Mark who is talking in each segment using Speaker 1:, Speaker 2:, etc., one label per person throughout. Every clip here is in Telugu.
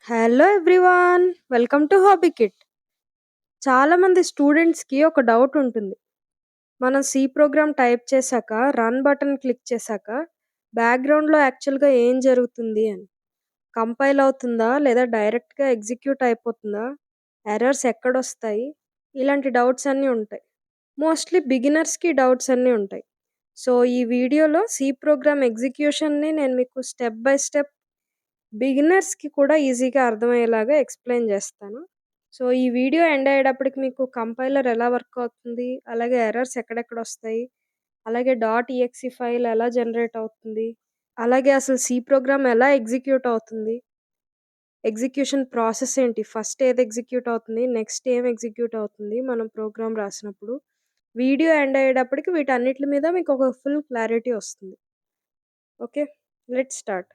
Speaker 1: Hello everyone! Welcome to hobby kit. చాలామంది స్టూడెంట్స్‌కి ఒక డౌట్ ఉంటుంది. మనం సి ప్రోగ్రామ్ టైప్ చేశాక, రన్ బటన్ క్లిక్ చేశాక, బ్యాక్‌గ్రౌండ్‌లో యాక్చువల్‌గా ఏం జరుగుతుంది అని. కంపైల్ అవుతుందా? లేదా డైరెక్ట్‌గా ఎగ్జిక్యూట్ అయిపోతుందా? ఎర్రర్స్ ఎక్కడొస్తాయి? ఇలాంటి డౌట్స్ అన్నీ ఉంటాయి. మోస్ట్‌లీ బిగినర్స్‌కి డౌట్స్ అన్నీ ఉంటాయి. సో, ఈ వీడియోలో సి ప్రోగ్రామ్ ఎగ్జిక్యూషన్‌ని నేను మీకు స్టెప్ బై స్టెప్ బిగినర్స్‌కి కూడా ఈజీగా అర్థమయ్యేలాగా ఎక్స్‌ప్లెయిన్ జేస్తాను. సో, ఈ వీడియో ఎండ్ అయ్యేటప్పటికి మీకు కంపైలర్ ఎలా వర్క్ అవుతుంది, అలాగే ఎర్రర్స్ ఎక్కడెక్కడొస్తాయి, అలాగే డాట్ ఈఎక్స్ఈ ఫైల్ ఎలా జనరేట్ అవుతుంది, అలాగే అసలు సి ప్రోగ్రామ్ ఎలా ఎగ్జిక్యూట్ అవుతుంది, ఎగ్జిక్యూషన్ ప్రాసెస్ ఏంటి, ఫస్ట్ ఏది ఎగ్జిక్యూట్ అవుతుంది, నెక్స్ట్ ఏం ఎగ్జిక్యూట్ అవుతుంది మనం ప్రోగ్రామ్ రాసినప్పుడు. వీడియో ఎండ్ అయ్యేటప్పటికి వీటన్నిట్లి మీద మీకు ఒక ఫుల్ క్లారిటీ వస్తుంది. ఓకే. Let's start.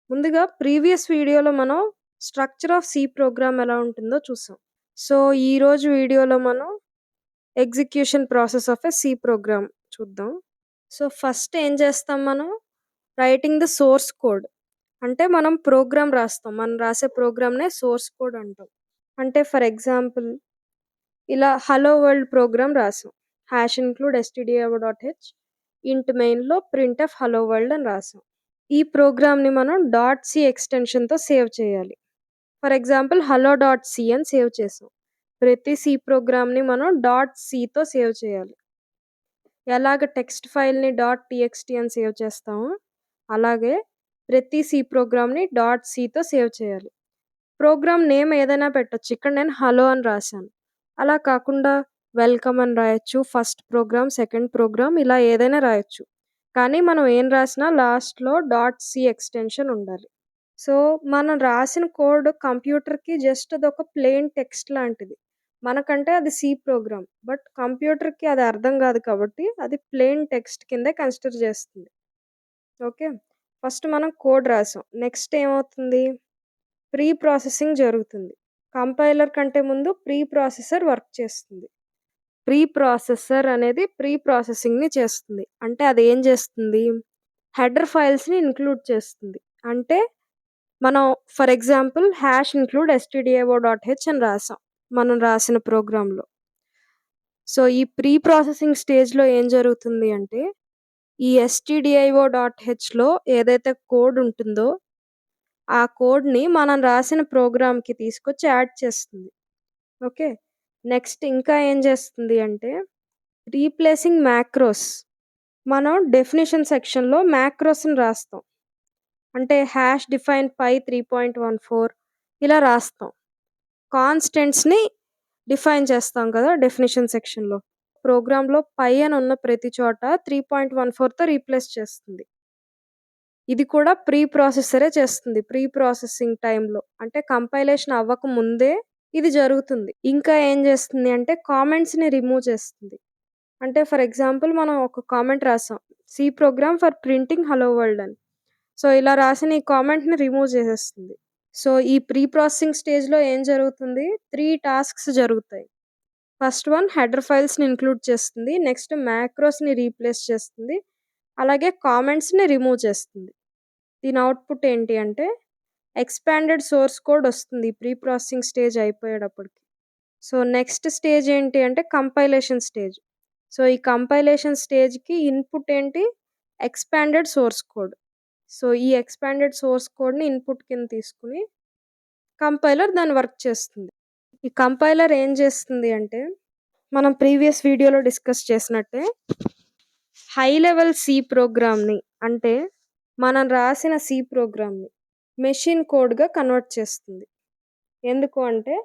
Speaker 1: ముందుగా ప్రీవియస్ వీడియోలో మనం స్ట్రక్చర్ ఆఫ్ సి ప్రోగ్రామ్ ఎలా ఉంటుందో చూసాం. సో, ఈరోజు వీడియోలో మనం execution process of a C program చూద్దాం. సో, ఫస్ట్ ఏం చేస్తాం మనం? Writing the source code. అంటే మనం ప్రోగ్రామ్ రాస్తాం. మనం రాసే ప్రోగ్రామ్‌నే సోర్స్ కోడ్ అంటాం. అంటే ఫర్ ఎగ్జాంపుల్ ఇలా హలో వరల్డ్ ప్రోగ్రామ్ రాసాం. #include stdio.h ఇంట్ మెయిన్‌లో ప్రింట్ఎఫ్ హలో వరల్డ్ అని రాసాం. ఈ ప్రోగ్రామ్‌ని మనం డాట్ సి ఎక్స్‌టెన్షన్‌తో సేవ్ చేయాలి. For example hello dot C అని సేవ్ చేసాం. ప్రతి సి ప్రోగ్రామ్‌ని మనం డాట్ సితో సేవ్ చేయాలి. ఎలాగ టెక్స్ట్ ఫైల్‌ని డాట్ టీఎక్స్టీ అని సేవ్ చేస్తామో, అలాగే ప్రతి సి ప్రోగ్రామ్‌ని డాట్ సితో సేవ్ చేయాలి. ప్రోగ్రామ్ నేమ్ ఏదైనా పెట్టొచ్చు. ఇక్కడ నేను హలో అని రాసాను. అలా కాకుండా వెల్కమ్ అని రాయొచ్చు. ఫస్ట్ ప్రోగ్రామ్, సెకండ్ ప్రోగ్రామ్ ఇలా ఏదైనా రాయొచ్చు. కానీ మనం ఏం రాసినా లాస్ట్‌లో డాట్ సి ఎక్స్‌టెన్షన్ ఉండాలి. సో, మనం రాసిన కోడ్ కంప్యూటర్‌కి జస్ట్ అదొక ప్లెయిన్ టెక్స్ట్ లాంటిది. మనకంటే అది సి ప్రోగ్రామ్. బట్ కంప్యూటర్‌కి అది అర్థం గాదు కాబట్టి అది ప్లెయిన్ టెక్స్ట్ కిందే కన్సిడర్ జేస్తుంది. ఓకే. ఫస్ట్ మనం కోడ్ రాసాం. నెక్స్ట్ ఏమవుతుంది? ప్రీ ప్రాసెసింగ్ జరుగుతుంది. కంపైలర్ కంటే ముందు ప్రీ ప్రాసెసర్ వర్క్ చేస్తుంది. ప్రీ ప్రాసెసర్ అనేది ప్రీ ప్రాసెసింగ్‌ని చేస్తుంది. అంటే అదేం జేస్తుంది? హెడర్ ఫైల్స్‌ని ఇంక్లూడ్ చేస్తుంది. అంటే మనం ఫర్ ఎగ్జాంపుల్ #include stdio.h అని రాసాం. మనం రాసిన ప్రోగ్రామ్‌లో. సో, ఈ ప్రీ ప్రాసెసింగ్ స్టేజ్‌లో ఏం జరుగుతుంది అంటే, ఈ stdio.hలో ఏదైతే కోడ్ ఉంటుందో, ఆ కోడ్‌ని మనం రాసిన ప్రోగ్రామ్‌కి తీసుకొచ్చి యాడ్ చేస్తుంది. ఓకే. నెక్స్ట్ ఇంకా ఏం చేస్తుంది అంటే, రీప్లేసింగ్ మాక్రోస్. మనం డెఫినిషన్ సెక్షన్‌లో మాక్రోస్‌ని రాస్తాం. అంటే #define py 3.14 ఇలా రాస్తాం. కాన్స్టెంట్స్‌ని డిఫైన్ చేస్తాం కదా! డెఫినిషన్ సెక్షన్‌లో. ప్రోగ్రామ్‌లో పై అని ఉన్న ప్రతి చోట 3.14తో రీప్లేస్ చేస్తుంది. ఇది కూడా ప్రీ ప్రాసెసరే చేస్తుంది. ప్రీ ప్రాసెసింగ్ టైమ్‌లో. అంటే కంపైలేషన్ అవ్వక ముందే ఇది జరుగుతుంది. ఇంకా ఏం చేస్తుంది అంటే కామెంట్స్‌ని రిమూవ్ చేస్తుంది. అంటే ఫర్ ఎగ్జాంపుల్ మనం ఒక కామెంట్ రాసాం. C program for printing hello world అని. సో, ఇలా రాసిన ఈ కామెంట్‌ని రిమూవ్ చేసేస్తుంది. సో, ఈ ప్రీ ప్రాసెసింగ్ స్టేజ్‌లో ఏం జరుగుతుంది? 3 టాస్క్స్ జరుగుతాయి. ఫస్ట్ వన్ హెడర్ ఫైల్స్‌ని ఇంక్లూడ్ చేస్తుంది. నెక్స్ట్ మాక్రోస్‌ని రీప్లేస్ చేస్తుంది. అలాగే కామెంట్స్‌ని రిమూవ్ చేస్తుంది. దీని అవుట్‌పుట్ ఏంటి అంటే ఎక్స్‌పాండెడ్ సోర్స్ కోడ్ వస్తుంది ప్రీ ప్రాసెసింగ్ స్టేజ్ అయిపోయేటప్పటికి. సో, నెక్స్ట్ స్టేజ్ ఏంటి అంటే కంపైలేషన్ స్టేజ్. సో, ఈ కంపైలేషన్ స్టేజ్‌కి ఇన్‌పుట్ ఏంటి? Expanded source code. సో, ఈ ఎక్స్‌పాండెడ్ సోర్స్ కోడ్‌ని ఇన్‌పుట్ కింద తీసుకొని కంపైలర్ దాని వర్క్ చేస్తుంది. ఈ కంపైలర్ ఏం చేస్తుంది అంటే, మనం ప్రీవియస్ వీడియోలో డిస్కస్ చేసినట్టే హై లెవెల్ సి ప్రోగ్రామ్‌ని అంటే, మనం రాసిన సి ప్రోగ్రామ్‌ని మెషిన్ కోడ్‌గా కన్వర్ట్ చేస్తుంది. ఎందుకు అంటే,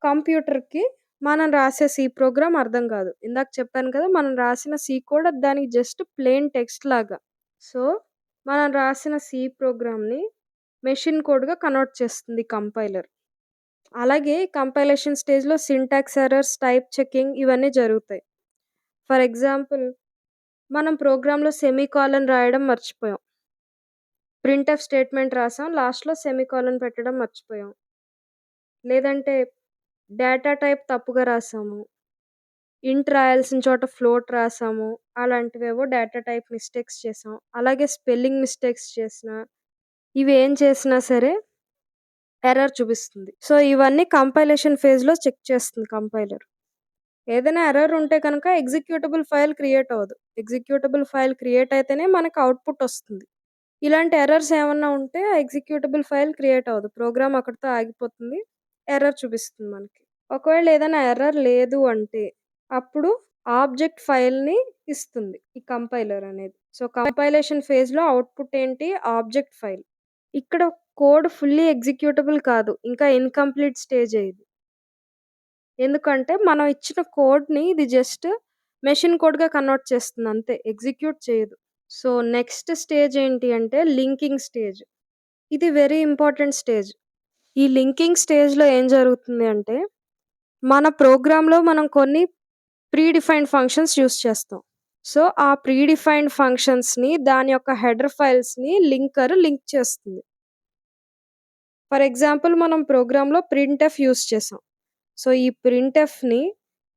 Speaker 1: కంప్యూటర్‌కి మనం రాసే సి ప్రోగ్రామ్ అర్థం కాదు. ఇందాక చెప్పాను కదా! మనం రాసిన సి కోడ్ దానికి జస్ట్ ప్లెయిన్ టెక్స్ట్ లాగా. సో, మనం రాసిన సి ప్రోగ్రామ్‌ని మెషిన్ కోడ్‌గా కన్వర్ట్ చేస్తుంది కంపైలర్. అలాగే కంపైలేషన్ స్టేజ్‌లో సింటాక్స్ ఎర్రర్స్, టైప్ చెకింగ్ ఇవన్నీ జరుగుతాయి. ఫర్ ఎగ్జాంపుల్ మనం ప్రోగ్రామ్‌లో సెమీకోలన్ రాయడం మర్చిపోయాం. ప్రింట్ఎఫ్ స్టేట్మెంట్ రాసాం. లాస్ట్‌లో సెమీకోలన్ పెట్టడం మర్చిపోయాం. లేదంటే డేటా టైప్ తప్పుగా రాసాము. ఇంట్ రాయాల్సిన చోట ఫ్లోట్ రాసాము. అలాంటివేవో డేటా టైప్ మిస్టేక్స్ చేసాం. అలాగే స్పెల్లింగ్ మిస్టేక్స్ చేసినా, ఇవేం చేసినా సరే ఎర్రర్ చూపిస్తుంది. సో, ఇవన్నీ కంపైలేషన్ ఫేజ్‌లో చెక్ చేస్తుంది కంపైలర్. ఏదైనా ఎర్రర్ ఉంటే కనుక ఎగ్జిక్యూటబుల్ ఫైల్ క్రియేట్ అవ్వదు. ఎగ్జిక్యూటబుల్ ఫైల్ క్రియేట్ అయితేనే మనకు అవుట్‌పుట్ ఒస్తుంది. ఇలాంటి ఎర్రర్స్ ఏమన్నా ఉంటే ఆ ఎగ్జిక్యూటబుల్ ఫైల్ క్రియేట్ అవ్వదు. ప్రోగ్రామ్ అక్కడితో ఆగిపోతుంది. ఎర్రర్ చూపిస్తుంది మనకి. ఒకవేళ ఏదైనా ఎర్రర్ లేదు అంటే అప్పుడు ఆబ్జెక్ట్ ఫైల్‌ని ఇస్తుంది ఈ కంపైలర్ అనేది. సో, కంపైలేషన్ ఫేజ్‌లో అవుట్‌పుట్ ఏంటి? Object file. ఇక్కడ కోడ్ ఫుల్లీ ఎగ్జిక్యూటబుల్ కాదు. ఇంకా ఇన్‌కంప్లీట్ స్టేజే ఇది. ఎందుకంటే మనం ఇచ్చిన కోడ్‌ని ఇది జస్ట్ మెషిన్ కోడ్‌గా కన్వర్ట్ చేస్తుంది అంతే. ఎగ్జిక్యూట్ చేయదు. సో, నెక్స్ట్ స్టేజ్ ఏంటి అంటే లింకింగ్ స్టేజ్. ఇది వెరీ ఇంపార్టెంట్ స్టేజ్. ఈ లింకింగ్ స్టేజ్‌లో ఏం జరుగుతుంది అంటే, మన ప్రోగ్రామ్‌లో మనం కొన్ని ప్రీ డిఫైన్డ్ ఫంక్షన్స్ యూజ్ చేస్తాం. సో, ఆ ప్రీ డిఫైన్డ్ ఫంక్షన్స్‌ని దాని యొక్క హెడర్ ఫైల్స్‌ని లింక్ చేస్తుంది. ఫర్ ఎగ్జాంపుల్ మనం ప్రోగ్రామ్‌లో ప్రింట్ఎఫ్ యూజ్ చేసాం. సో, ఈ ప్రింట్ఎఫ్‌ని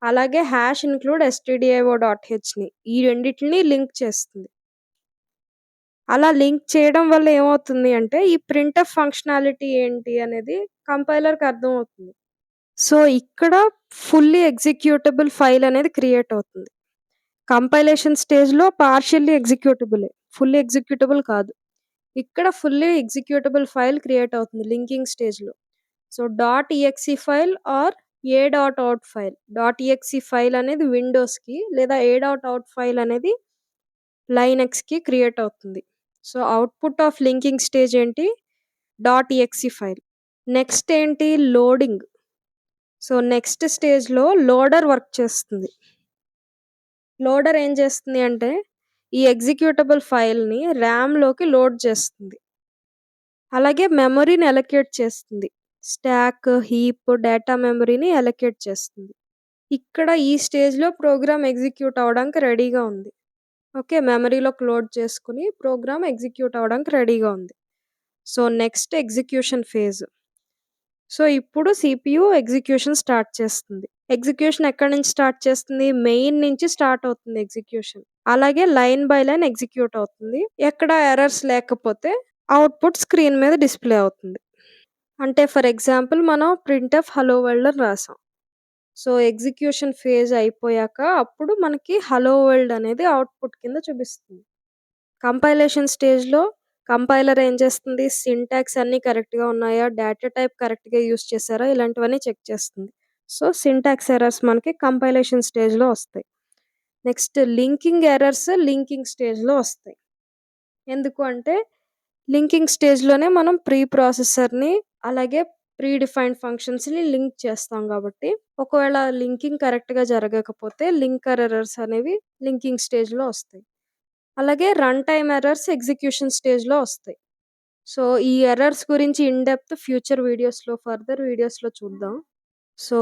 Speaker 1: అలాగే #include stdio.hని ఈ రెండిటిని లింక్ చేస్తుంది. అలా లింక్ చేయడం వల్ల ఏమవుతుంది అంటే, ఈ ప్రింట్ఎఫ్ ఫంక్షనాలిటీ ఏంటి అనేది కంపైలర్‌కి అర్థమవుతుంది. సో, ఇక్కడ ఫుల్లీ ఎగ్జిక్యూటబుల్ ఫైల్ అనేది క్రియేట్ అవుతుంది. కంపైలేషన్ స్టేజ్‌లో పార్షియల్లీ ఎగ్జిక్యూటబులే. ఫుల్లీ ఎగ్జిక్యూటబుల్ కాదు. ఇక్కడ ఫుల్లీ ఎగ్జిక్యూటబుల్ ఫైల్ క్రియేట్ అవుతుంది లింకింగ్ స్టేజ్‌లో. So, .exe file or a.out file. .exe file అనేది విండోస్‌కి లేదా a.out ఫైల్ అనేది లైనక్స్‌కి క్రియేట్ అవుతుంది. So, output of linking stage ఏంటి? .exe file. నెక్స్ట్ ఏంటి? లోడింగ్. సో, నెక్స్ట్ స్టేజ్‌లో లోడర్ వర్క్ చేస్తుంది. లోడర్ ఏం చేస్తుంది అంటే, ఈ ఎగ్జిక్యూటబుల్ ఫైల్‌ని ర్యామ్‌లోకి లోడ్ చేస్తుంది. అలాగే మెమరీని అలొకేట్ చేస్తుంది. స్టాక్, హీప్, డేటా మెమరీని అలొకేట్ చేస్తుంది. ఇక్కడ ఈ స్టేజ్‌లో ప్రోగ్రామ్ ఎగ్జిక్యూట్ అవ్వడానికి రెడీగా ఉంది. ఓకే. మెమరీలోకి లోడ్ చేసుకొని ప్రోగ్రామ్ ఎగ్జిక్యూట్ అవ్వడానికి రెడీగా ఉంది. So, next execution phase. So, ఇప్పుడు సీపీయూ ఎగ్జిక్యూషన్ స్టార్ట్ చేస్తుంది. ఎగ్జిక్యూషన్ ఎక్కడి నుంచి స్టార్ట్ చేస్తుంది? మెయిన్ నుంచి స్టార్ట్ అవుతుంది ఎగ్జిక్యూషన్. అలాగే లైన్ బై లైన్ ఎగ్జిక్యూట్ అవుతుంది. ఎక్కడ ఎర్రర్స్ లేకపోతే అవుట్‌పుట్ స్క్రీన్ మీద డిస్‌ప్లే అవుతుంది. అంటే ఫర్ ఎగ్జాంపుల్ మనం ప్రింట్ఎఫ్ హలో వరల్డ్ అని రాసాం. సో, ఎగ్జిక్యూషన్ ఫేజ్ అయిపోయాక అప్పుడు మనకి హలో వరల్డ్ అనేది అవుట్‌పుట్ కింద చూపిస్తుంది. కంపైలేషన్ స్టేజ్‌లో కంపైలర్ ఏం చేస్తుంది? సింటాక్స్ అన్నీ కరెక్ట్‌గా ఉన్నాయా? డేటా టైప్ కరెక్ట్‌గా యూజ్ చేశారా? ఇలాంటివన్నీ చెక్ చేస్తుంది. సో, సింటాక్స్ ఎర్రర్స్ మనకి కంపైలేషన్ స్టేజ్‌లో వస్తాయి. నెక్స్ట్ లింకింగ్ ఎర్రర్స్ లింకింగ్ స్టేజ్‌లో వస్తాయి. ఎందుకు అంటే లింకింగ్ స్టేజ్‌లోనే మనం ప్రీ ప్రాసెసర్‌ని అలాగే ప్రీ డిఫైన్డ్ ఫంక్షన్స్‌ని లింక్ చేస్తాం కాబట్టి, ఒకవేళ లింకింగ్ కరెక్ట్‌గా జరగకపోతే లింకర్ ఎర్రర్స్ అనేవి లింకింగ్ స్టేజ్‌లో వస్తాయి. అలాగే రన్ టైమ్ ఎర్రర్స్ ఎగ్జిక్యూషన్ స్టేజ్‌లో వస్తాయి. సో, ఈ ఎర్రర్స్ గురించి ఇన్ డెప్త్ ఫర్దర్ వీడియోస్‌లో చూద్దాం. సో,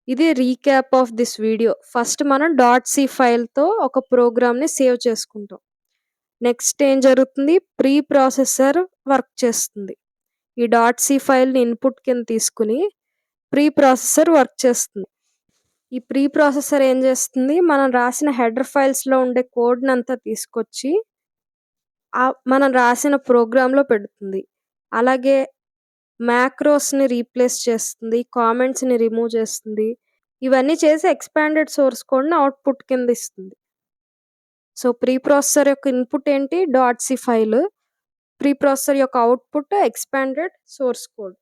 Speaker 1: ఇది recap of this video. First మనం డాట్ సి ఫైల్‌తో ఒక ప్రోగ్రామ్‌ని సేవ్ చేసుకుంటాం. నెక్స్ట్ ఏం జరుగుతుంది? ప్రీ ప్రాసెసర్ వర్క్ చేస్తుంది. ఈ డాట్ సి ఫైల్‌ని ఇన్‌పుట్ కింద తీసుకొని ప్రీ ప్రాసెసర్ వర్క్ చేస్తుంది. ఈ ప్రీ ప్రాసెసర్ ఏం చేస్తుంది? మనం రాసిన హెడర్ ఫైల్స్‌లో ఉండే కోడ్‌నంతా తీసుకొచ్చి మనం రాసిన ప్రోగ్రామ్‌లో పెడుతుంది. అలాగే మాక్రోస్‌ని రీప్లేస్ చేస్తుంది. కామెంట్స్‌ని రిమూవ్ చేస్తుంది. ఇవన్నీ చేసి ఎక్స్‌పాండెడ్ సోర్స్ కోడ్‌ని అవుట్‌పుట్ కింద ఇస్తుంది. సో, ప్రీ ప్రాసెసర్ యొక్క ఇన్‌పుట్ ఏంటి? Dot C file. Preprocessor యొక్క output expanded source code.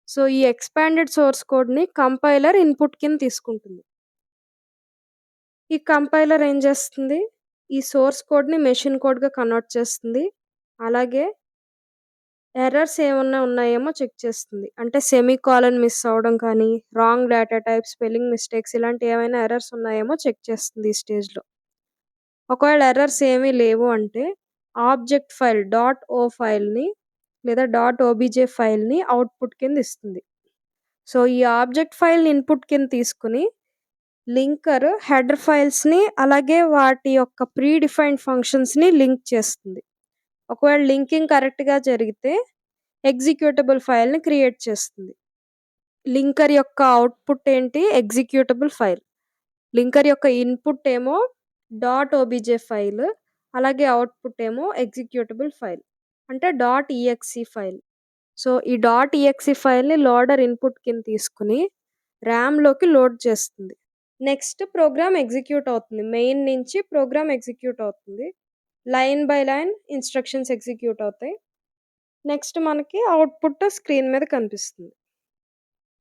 Speaker 1: So, ఈ ఎక్స్‌పాండెడ్ సోర్స్ కోడ్‌ని కంపైలర్ ఇన్‌పుట్ కింద తీసుకుంటుంది. ఈ కంపైలర్ ఏం చేస్తుంది? ఈ సోర్స్ కోడ్‌ని మెషిన్ కోడ్‌గా కన్వర్ట్ చేస్తుంది. అలాగే ఎర్రర్స్ ఏమన్నా ఉన్నాయేమో చెక్ చేస్తుంది. అంటే సెమీకోలన్ మిస్ అవ్వడం కానీ, wrong data type, spelling mistakes ఇలాంటి ఏమైనా ఎర్రర్స్ ఉన్నాయేమో చెక్ చేస్తుంది ఈ స్టేజ్‌లో. ఒకవేళ ఎర్రర్స్ ఏమీ లేవు అంటే ఆబ్జెక్ట్ ఫైల్ డాట్ ఓ ఫైల్‌ని లేదా డాట్ ఓబీజే ఫైల్‌ని అవుట్‌పుట్ కింద ఇస్తుంది. సో, ఈ ఆబ్జెక్ట్ ఫైల్‌ని ఇన్‌పుట్ కింద తీసుకొని లింకర్ హెడర్ ఫైల్స్‌ని అలాగే వాటి యొక్క ప్రీ డిఫైన్డ్ ఫంక్షన్స్‌ని లింక్ చేస్తుంది. ఒకవేళ లింకింగ్ కరెక్ట్‌గా జరిగితే ఎగ్జిక్యూటబుల్ ఫైల్‌ని క్రియేట్ చేస్తుంది. లింకర్ యొక్క అవుట్‌పుట్ ఏంటి? Executable file. లింకర్ యొక్క ఇన్‌పుట్ ఏమో డాట్ ఓబీజే ఫైల్. అలాగే అవుట్‌పుట్ ఏమో ఎగ్జిక్యూటబుల్ ఫైల్. అంటే డాట్ ఈఎక్స్ఈ ఫైల్. సో, ఈ .exe ఫైల్‌ని లోడర్ ఇన్‌పుట్ కింద తీసుకొని ర్యామ్‌లోకి లోడ్ చేస్తుంది. నెక్స్ట్ ప్రోగ్రామ్ ఎగ్జిక్యూట్ అవుతుంది. మెయిన్ నుంచి ప్రోగ్రామ్ ఎగ్జిక్యూట్ అవుతుంది. Line by line instructions execute అవుతాయి. నెక్స్ట్ మనకి అవుట్‌పుట్ స్క్రీన్ మీద కనిపిస్తుంది.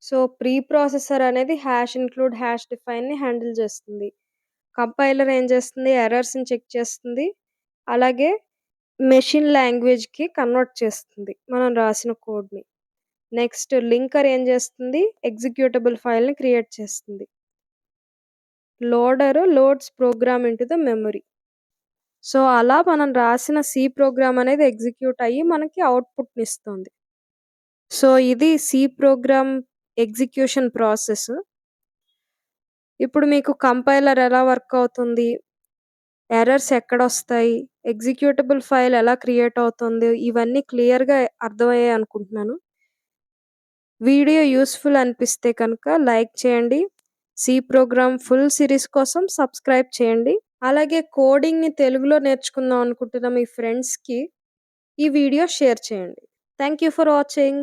Speaker 1: సో, ప్రీ ప్రాసెసర్ అనేది ఇంక్లూడ్, డిఫైన్‌ని హ్యాండిల్ చేస్తుంది. కంపైలర్ ఏం చేస్తుంది? ఎర్రర్స్‌ని చెక్ చేస్తుంది. అలాగే మెషిన్ లాంగ్వేజ్‌కి కన్వర్ట్ చేస్తుంది మనం రాసిన కోడ్‌ని. నెక్స్ట్ లింకర్ ఏం చేస్తుంది? ఎగ్జిక్యూటబుల్ ఫైల్‌ని క్రియేట్ చేస్తుంది. Loader loads program into the memory. So, అలా మనం రాసిన సి ప్రోగ్రామ్ అనేది ఎగ్జిక్యూట్ అయ్యి మనకి అవుట్‌పుట్‌నిస్తుంది. సో, ఇది సి ప్రోగ్రామ్ ఎగ్జిక్యూషన్ ప్రాసెస్. ఇప్పుడు మీకు కంపైలర్ ఎలా వర్క్ అవుతుంది? ఎర్రర్స్ ఎక్కడొస్తాయి? ఎగ్జిక్యూటబుల్ ఫైల్ ఎలా క్రియేట్ అవుతుంది? ఇవన్నీ క్లియర్‌గా అర్థమయ్యాయి అనుకుంటున్నాను. వీడియో యూజ్‌ఫుల్ అనిపిస్తే కనుక లైక్ చేయండి. సి ప్రోగ్రామ్ ఫుల్ సిరీస్ కోసం సబ్స్క్రైబ్ చేయండి. అలాగే కోడింగ్‌ని తెలుగులో నేర్చుకుందాం అనుకుంటున్న మీ ఫ్రెండ్స్‌కి ఈ వీడియో షేర్ చేయండి. Thank you for watching.